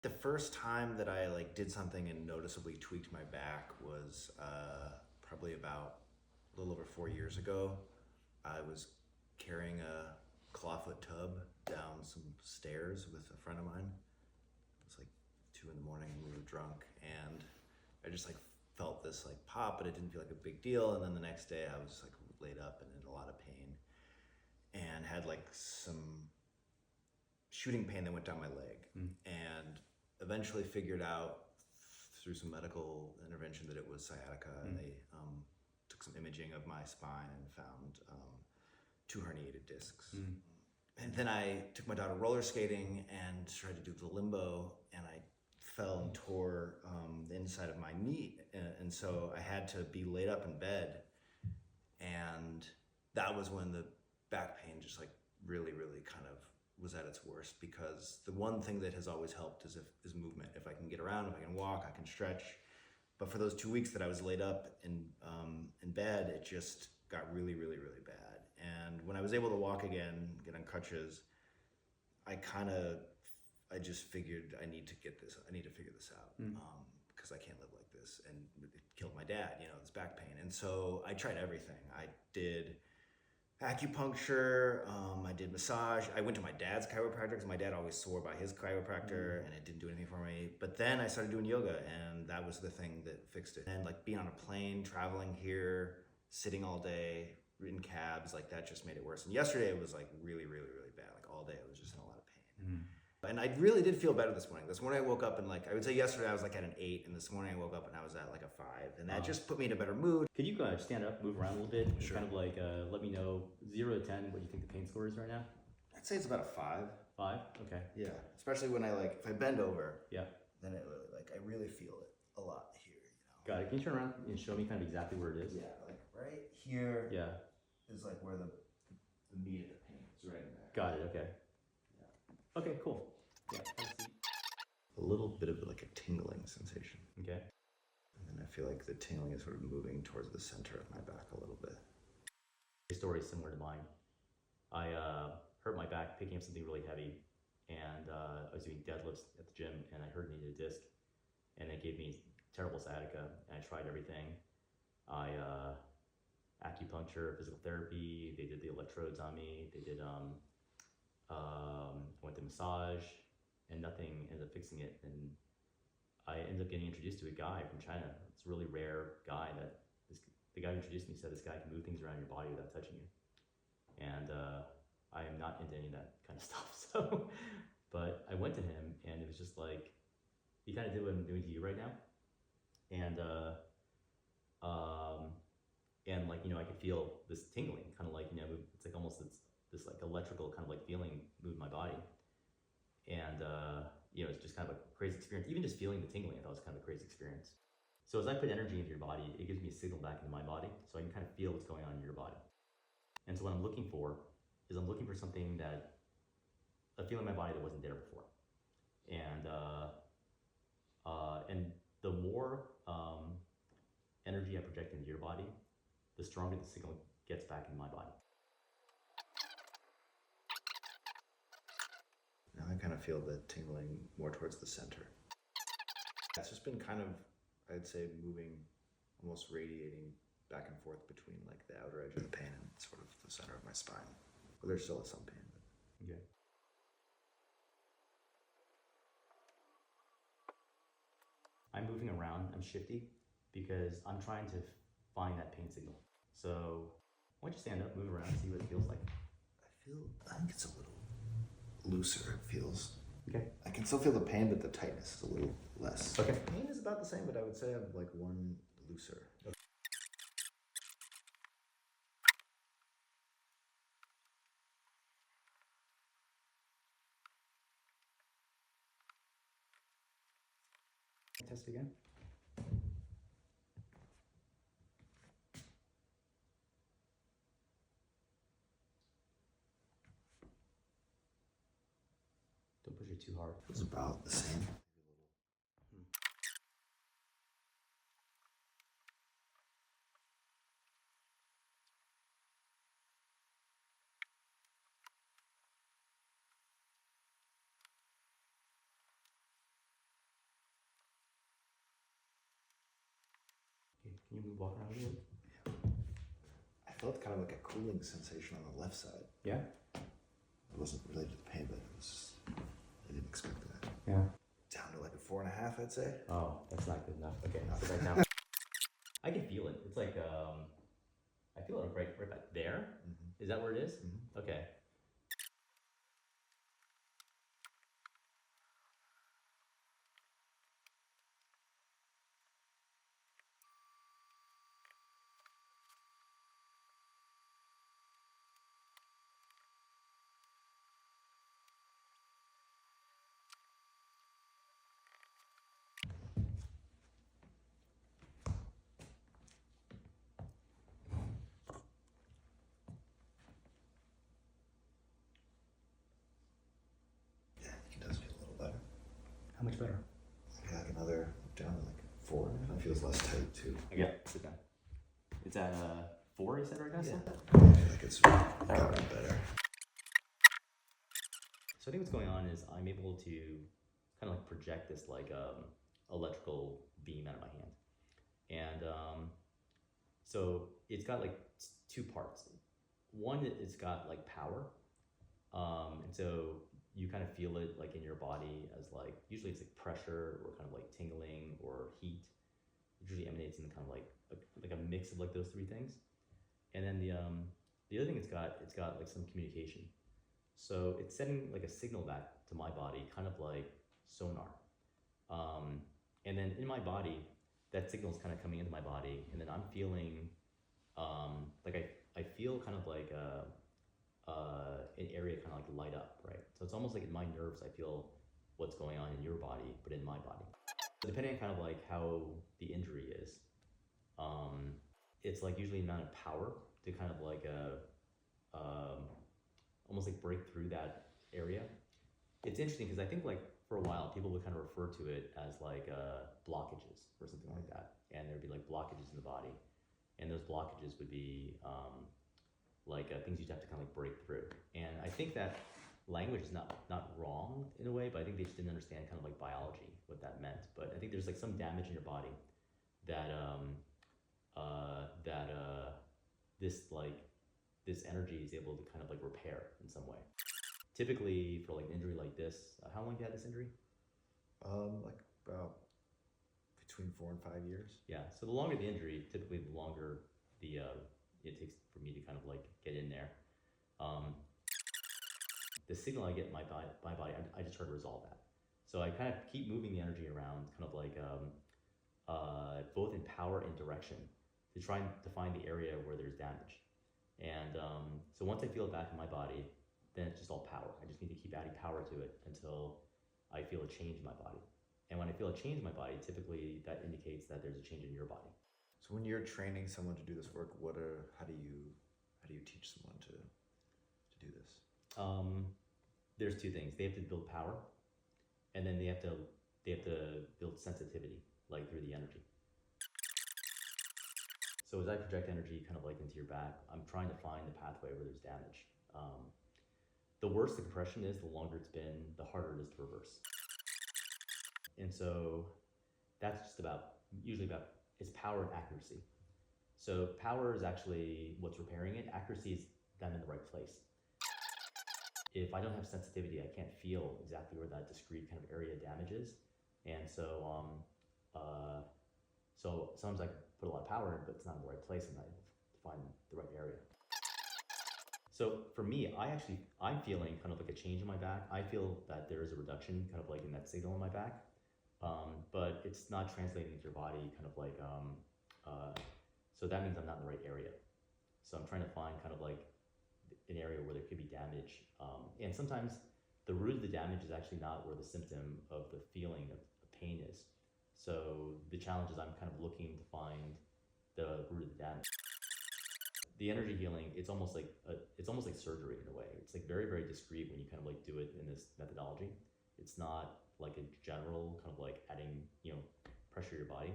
The first time that I like did something and noticeably tweaked my back was probably about a little over 4 years ago. I was carrying a clawfoot tub down some stairs with a friend of mine. It was like 2 in the morning and we were drunk, and I just like felt this like pop, but it didn't feel like a big deal. And then the next day I was like laid up and in a lot of pain and had like some shooting pain that went down my leg, and eventually figured out through some medical intervention that it was sciatica, and they took some imaging of my spine and found 2 herniated discs. And then I took my daughter roller skating and tried to do the limbo, and I fell and tore the inside of my knee, and so I had to be laid up in bed, and that was when the back pain just like really kind of was at its worst, because the one thing that has always helped is movement. If I can get around, if I can walk, I can stretch. But for those 2 weeks that I was laid up in bed, it just got really bad. And when I was able to walk again, get on crutches, I just figured I need to figure this out, because I can't live like this. And it killed my dad, this back pain. And so I tried everything. I did acupuncture, I did massage. I went to my dad's chiropractor because my dad always swore by his chiropractor, and it didn't do anything for me. But then I started doing yoga, and that was the thing that fixed it. And like being on a plane, traveling here, sitting all day, in cabs, like that just made it worse. And yesterday it was like really bad. Like all day I was just in a lot of pain. And I really did feel better this morning. This morning I woke up and like, I would say yesterday I was like at an 8, and this morning I woke up and I was at like a 5. And that just put me in a better mood. Could you stand up, move around a little bit, and Sure. kind of like let me know 0 to 10 what you think the pain score is right now? I'd say it's about a 5. 5? Okay. Yeah, especially when if I bend over, Yeah. then it really, I really feel it a lot here, Got it. Can you turn around and show me kind of exactly where it is? Yeah, like right here Yeah. is like where the meat of the pain is, right in there. Got it. Okay. Yeah. Okay, cool. Yeah. A little bit of like a tingling sensation. Okay. And then I feel like the tingling is sort of moving towards the center of my back a little bit. Your story is similar to mine. I hurt my back picking up something really heavy, and I was doing deadlifts at the gym, and I herniated a disc, and it gave me terrible sciatica, and I tried everything. I acupuncture, physical therapy, they did the electrodes on me, they did went to massage, and nothing ended up fixing it. And I ended up getting introduced to a guy from China. It's a really rare guy that the guy who introduced me said this guy can move things around your body without touching you. And I am not into any of that kind of stuff. So, but I went to him, and it was just like, he kind of did what I'm doing to you right now. And like, I could feel this tingling, kind of like, it's like almost this like electrical kind of like feeling moved my body. And, it's just kind of a crazy experience. Even just feeling the tingling, I thought was kind of a crazy experience. So as I put energy into your body, it gives me a signal back into my body, so I can kind of feel what's going on in your body. And so what I'm looking for is something that, a feeling in my body that wasn't there before. And the more energy I project into your body, the stronger the signal gets back into my body. Now I kind of feel the tingling more towards the center. It's just been kind of, I'd say, moving, almost radiating back and forth between like the outer edge of the pain and sort of the center of my spine. Well, there still is some pain. But... Okay. I'm moving around, I'm shifty, because I'm trying to find that pain signal. So why don't you stand up, move around, see what it feels like. I think it's a little looser, it feels. Okay. I can still feel the pain, but the tightness is a little less. Okay. Pain is about the same, but I would say I'm like one looser. Okay. Test again. Don't push it too hard. It's about the same. Can you walk around a little? I felt kind of like a cooling sensation on the left side. Yeah. It wasn't related to the pain, but I didn't expect that. Yeah. Down to like a 4.5, I'd say. Oh, that's not good enough. Okay, so right now, I can feel it. It's like, I feel it right back there. Mm-hmm. Is that where it is? Mm-hmm. Okay. Yeah, it does feel a little better. How much better? Yeah, like another down to like 4. It kind of feels less tight too. Yeah, sit down. It's at 4, you said right now? Yeah. I feel like it's gotten better. So I think what's going on is I'm able to kind of like project this like electrical beam out of my hand. And so it's got like 2 parts. One, it's got like power. And so you kind of feel it like in your body as like, usually it's like pressure or kind of like tingling or heat. It usually emanates in kind of like a mix of like those 3 things. And then the other thing it's got like some communication. So it's sending like a signal back to my body, kind of like sonar. And then in my body, that signal is kind of coming into my body, and then I'm feeling like I feel kind of like an area kind of like light up, right? So it's almost like in my nerves, I feel what's going on in your body, but in my body. Depending on kind of like how the injury is, it's like usually the amount of power to kind of like almost like break through that area. It's interesting because I think like for a while people would kind of refer to it as like blockages or something like that, and there'd be like blockages in the body, and those blockages would be like things you'd have to kind of like break through. And I think that language is not wrong in a way, but I think they just didn't understand kind of like biology, what that meant. But I think there's like some damage in your body that this energy is able to kind of like repair in some way. Typically for like an injury like this, how long have you had this injury? Like about between 4 and 5 years. Yeah, so the longer the injury, typically the longer it takes for me to kind of like get in there. The signal I get in my body, I just try to resolve that. So I kind of keep moving the energy around, kind of like both in power and direction, to try and define the area where there's damage. And so once I feel it back in my body, then it's just all power. I just need to keep adding power to it until I feel a change in my body. And when I feel a change in my body, typically that indicates that there's a change in your body. So when you're training someone to do this work, how do you teach someone to do this? There's 2 things. They have to build power, and then they have to build sensitivity, like through the energy. So as I project energy kind of like into your back, I'm trying to find the pathway where there's damage. The worse the compression is, the longer it's been, the harder it is to reverse. And so that's just usually about it's power and accuracy. So power is actually what's repairing it. Accuracy is that I'm in the right place. If I don't have sensitivity, I can't feel exactly where that discrete kind of area of damage is. And so so sometimes I put a lot of power in, but it's not in the right place, and I find the right area. So for me, I'm feeling kind of like a change in my back. I feel that there is a reduction kind of like in that signal in my back, but it's not translating into your body kind of like, so that means I'm not in the right area. So I'm trying to find kind of like an area where there could be damage. And sometimes the root of the damage is actually not where the symptom of the feeling of pain is. So the challenge is I'm kind of looking to find the root of the damage. The energy healing, it's almost like surgery in a way. It's like very, very discreet when you kind of like do it in this methodology. It's not like a general kind of like adding, pressure to your body.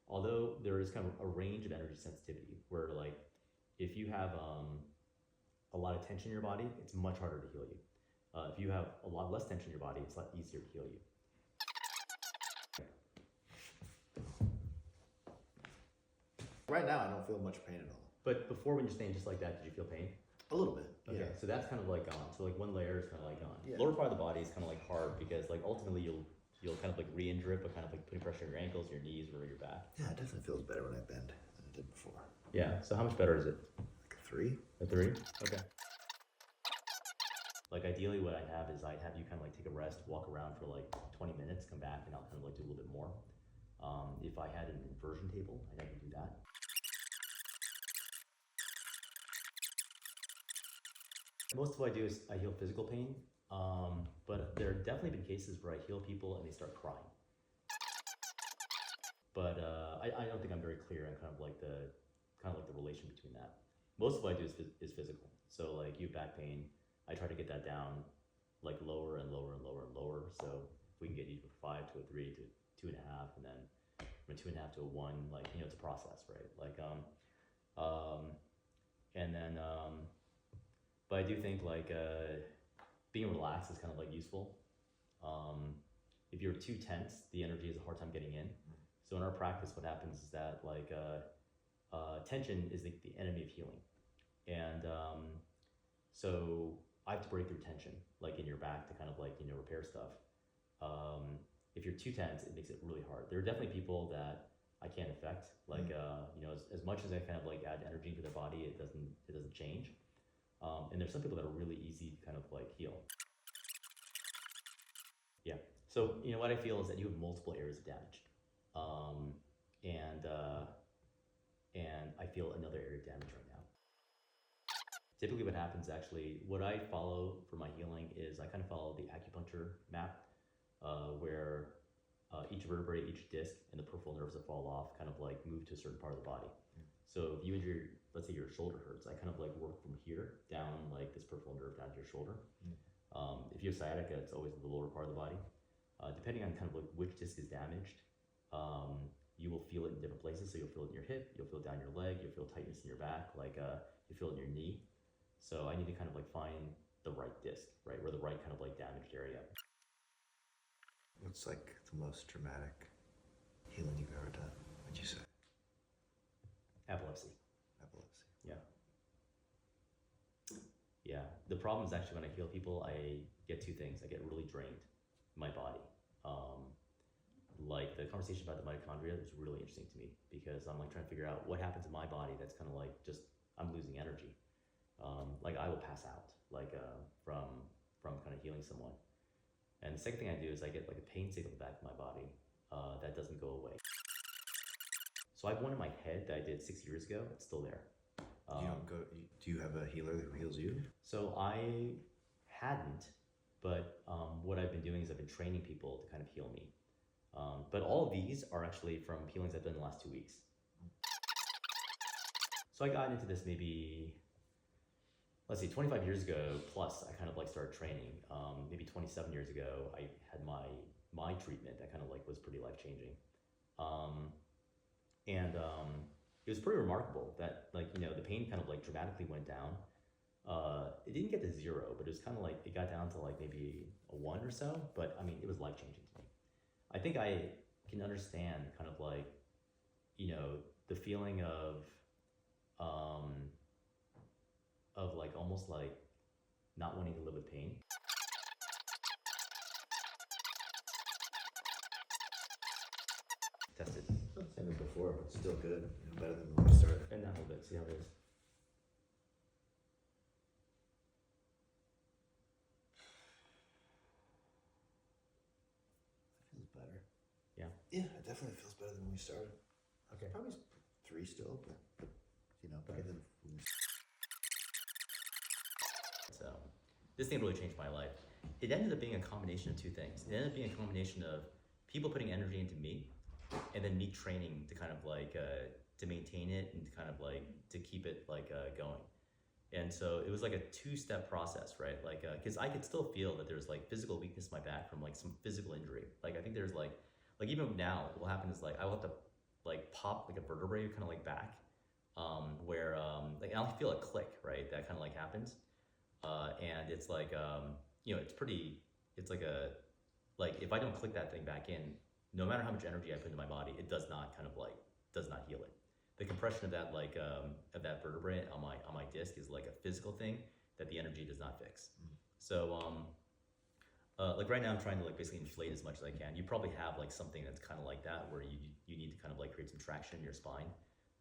Although there is kind of a range of energy sensitivity where like if you have a lot of tension in your body, it's much harder to heal you. If you have a lot less tension in your body, it's a lot easier to heal you. Right now, I don't feel much pain at all. But before, when you're staying just like that, did you feel pain? A little bit. Okay, Yeah. so that's kind of like gone. So like one layer is kind of like gone. Yeah. Lower part of the body is kind of like hard because like ultimately you'll kind of like re-injure it, but kind of like putting pressure on your ankles, your knees, or your back. Yeah, it definitely feels better when I bend than it did before. Yeah. So how much better is it? Like a 3. A 3? Okay. Like ideally, what I'd have is I'd have you kind of like take a rest, walk around for like 20 minutes, come back, and I'll kind of like do a little bit more. If I had an inversion table, I'd have you do that. Most of what I do is I heal physical pain, but there have definitely been cases where I heal people and they start crying. But I don't think I'm very clear on kind of like the relation between that. Most of what I do is physical. So like you have back pain, I try to get that down like lower and lower and lower and lower. So if we can get you from 5 to a 3 to 2.5, and then from a 2.5 to a 1, like it's a process, right? Like and then but I do think like being relaxed is kind of like useful. If you're too tense, the energy has a hard time getting in. So in our practice, what happens is that like tension is the enemy of healing, and so I have to break through tension, like in your back, to kind of like repair stuff. If you're too tense, it makes it really hard. There are definitely people that I can't affect. Like as much as I kind of like add energy into their body, it doesn't change. And there's some people that are really easy to kind of like heal. Yeah. So what I feel is that you have multiple areas of damage, and I feel another area of damage right now. Typically, what happens actually, what I follow for my healing is I kind of follow the acupuncture map, where each vertebrae, each disc, and the peripheral nerves that fall off kind of like move to a certain part of the body. So if you injure, let's say your shoulder hurts, I kind of like work from here down like this peripheral nerve down to your shoulder. If you have sciatica, it's always the lower part of the body. Depending on kind of like which disc is damaged, you will feel it in different places. So you'll feel it in your hip, you'll feel it down your leg, you'll feel tightness in your back, like you feel it in your knee. So I need to kind of like find the right disc, right, or the right kind of like damaged area. What's like the most dramatic healing you've ever done, would you say? Epilepsy. Epilepsy. Yeah. Yeah. The problem is actually when I heal people, I get two things. I get really drained in my body. Like the conversation about the mitochondria is really interesting to me because I'm like trying to figure out what happens in my body that's kind of like just I'm losing energy. Like I will pass out like from kind of healing someone. And the second thing I do is I get like a pain signal in the back of my body that doesn't go away. So I have one in my head that I did 6 years ago. It's still there. Do you have a healer who heals you? So I hadn't, but what I've been doing is I've been training people to kind of heal me. But all of these are actually from healings I've done in the last 2 weeks. So I got into this maybe, let's see, 25 years ago plus I kind of like started training. Maybe 27 years ago, I had my treatment that kind of like was pretty life-changing. And it was pretty remarkable that like, the pain kind of like dramatically went down. It didn't get to 0, but it was kind of like, it got down to like maybe a 1 or so, but I mean, it was life-changing to me. I think I can understand kind of like, the feeling of like almost like not wanting to live with pain. Test it. Same as before, but still good. Better than when we started. Bend down a little bit, see how it is. Feels better. Yeah. Yeah, it definitely feels better than when we started. Okay. Probably 3 still, but better than when we started. So this thing really changed my life. It ended up being a combination of 2 things. It ended up being a combination of people putting energy into me, and then me training to kind of like to maintain it and to kind of like to keep it like going. And so it was like a 2-step process, right? Like because I could still feel that there's like physical weakness in my back from like some physical injury. Like I think there's like even now what will happen is like I will have to like pop like a vertebrae kind of like back, where like I'll feel a click, right? That kind of like happens. And it's like, it's like if I don't click that thing back in, no matter how much energy I put into my body, it does not heal it. the compression of that vertebrae on my disc is like a physical thing that the energy does not fix. So like right now I'm trying to like basically inflate as much as I can. You probably have like something that's kind of like that where you need to kind of like create some traction in your spine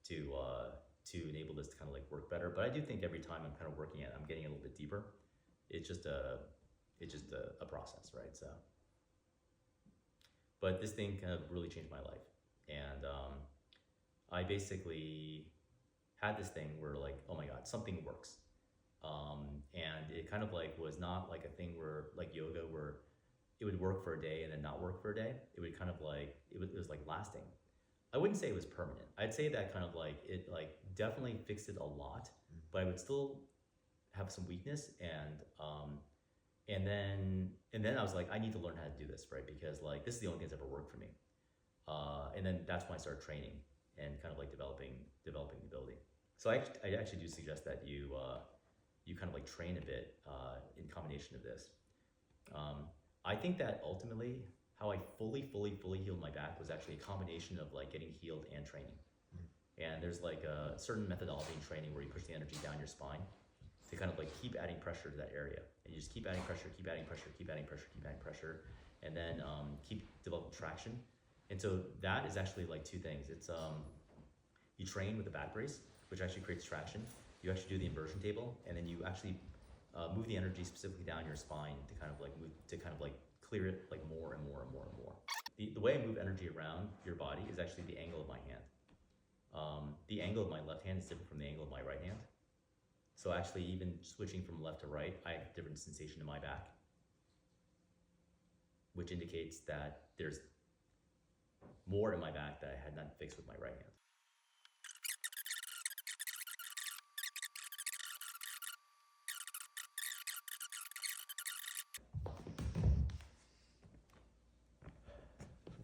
to enable this to kind of like work better. But I do think every time I'm kind of working it, I'm getting a little bit deeper. It's just a process, right? So, but this thing kind of really changed my life, and I basically had this thing where like, oh my God, something works. And it kind of like was not like a thing where like yoga where it would work for a day and then not work for a day. It would kind of like, it was like lasting. I wouldn't say it was permanent. I'd say that kind of like, it like definitely fixed it a lot, but I would still have some weakness and then I was like, I need to learn how to do this, right? Because like, this is the only thing that's ever worked for me. And then that's when I started training and kind of like developing the ability. So I actually do suggest that you kind of like train a bit in combination of this. I think that ultimately how I fully healed my back was actually a combination of like getting healed and training. And there's like a certain methodology in training where you push the energy down your spine to kind of like keep adding pressure to that area. And you just keep adding pressure, keep adding pressure, keep adding pressure, keep adding pressure, and then keep developing traction. And so that is actually like two things. It's you train with the back brace, which actually creates traction. You actually do the inversion table, and then you actually move the energy specifically down your spine to kind of like clear it like more and more and more and more. The way I move energy around your body is actually the angle of my hand. The angle of my left hand is different from the angle of my right hand. So actually even switching from left to right, I have a different sensation in my back, which indicates that there's more in my back that I had not fixed with my right hand.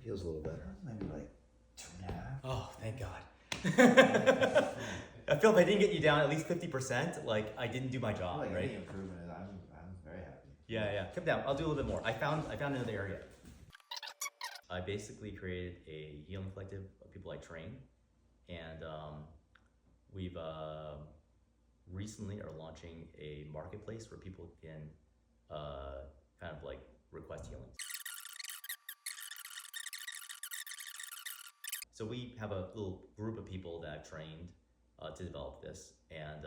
Feels a little better. Maybe like 2.5. Oh, thank God. I feel if I didn't get you down at least 50%, like I didn't do my job, Like right? any improvement is, I'm very happy. Yeah. Come down. I'll do a little bit more. I found another area. I basically created a healing collective of people I train, and we've recently are launching a marketplace where people can kind of like request healings. So we have a little group of people that I've trained to develop this, and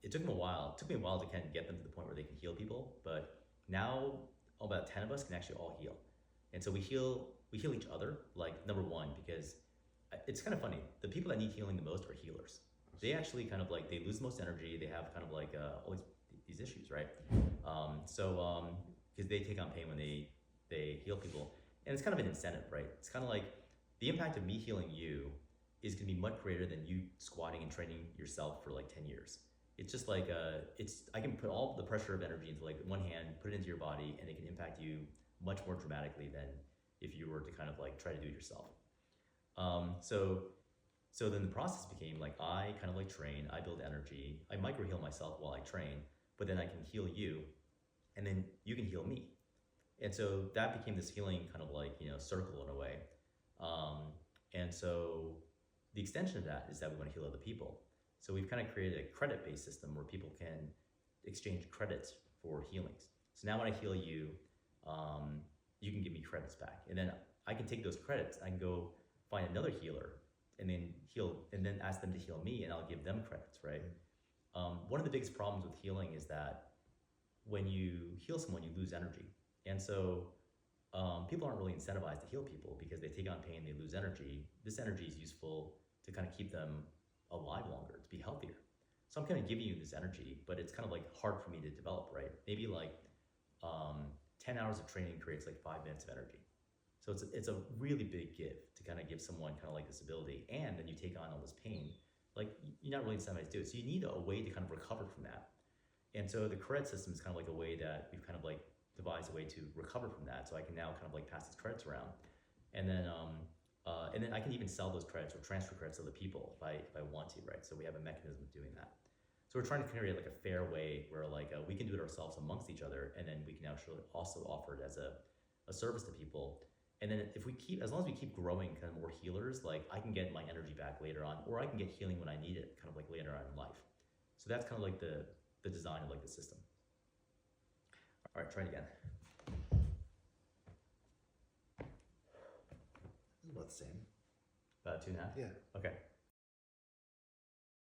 it took them a while. It took me a while to kind of get them to the point where they can heal people, but now about 10 of us can actually all heal, and so we heal each other. Like number one, because it's kind of funny. The people that need healing the most are healers. They actually kind of like they lose the most energy. They have kind of like all these issues, right? Because they take on pain when they heal people. And it's kind of an incentive, right? It's kind of like the impact of me healing you is going to be much greater than you squatting and training yourself for like 10 years. It's just like, I can put all the pressure of energy into like one hand, put it into your body, and it can impact you much more dramatically than if you were to kind of like try to do it yourself. So then the process became like, I kind of like train, I build energy, I micro heal myself while I train, but then I can heal you, and then you can heal me. And so that became this healing kind of like, circle in a way. And so the extension of that is that we want to heal other people. So we've kind of created a credit-based system where people can exchange credits for healings. So now when I heal you, you can give me credits back. And then I can take those credits, I can go find another healer and then ask them to heal me, and I'll give them credits, right? One of the biggest problems with healing is that when you heal someone, you lose energy. And so people aren't really incentivized to heal people because they take on pain, they lose energy. This energy is useful to kind of keep them alive longer, to be healthier. So I'm kind of giving you this energy, but it's kind of like hard for me to develop, right? Maybe like 10 hours of training creates like 5 minutes of energy. So it's a really big gift to kind of give someone kind of like this ability, and then you take on all this pain. Like you're not really incentivized to do it. So you need a way to kind of recover from that. And so the credit system is kind of like a way that we've kind of like devise a way to recover from that. So I can now kind of like pass these credits around, and then I can even sell those credits or transfer credits to other people if I want to, right? So we have a mechanism of doing that. So we're trying to create like a fair way where like we can do it ourselves amongst each other, and then we can actually also offer it as a service to people. And then if we keep, as long as we keep growing kind of more healers, like I can get my energy back later on, or I can get healing when I need it, kind of like later on in life. So that's kind of like the design of like the system. All right, try it again. It's about the same. About 2.5? Yeah. Okay.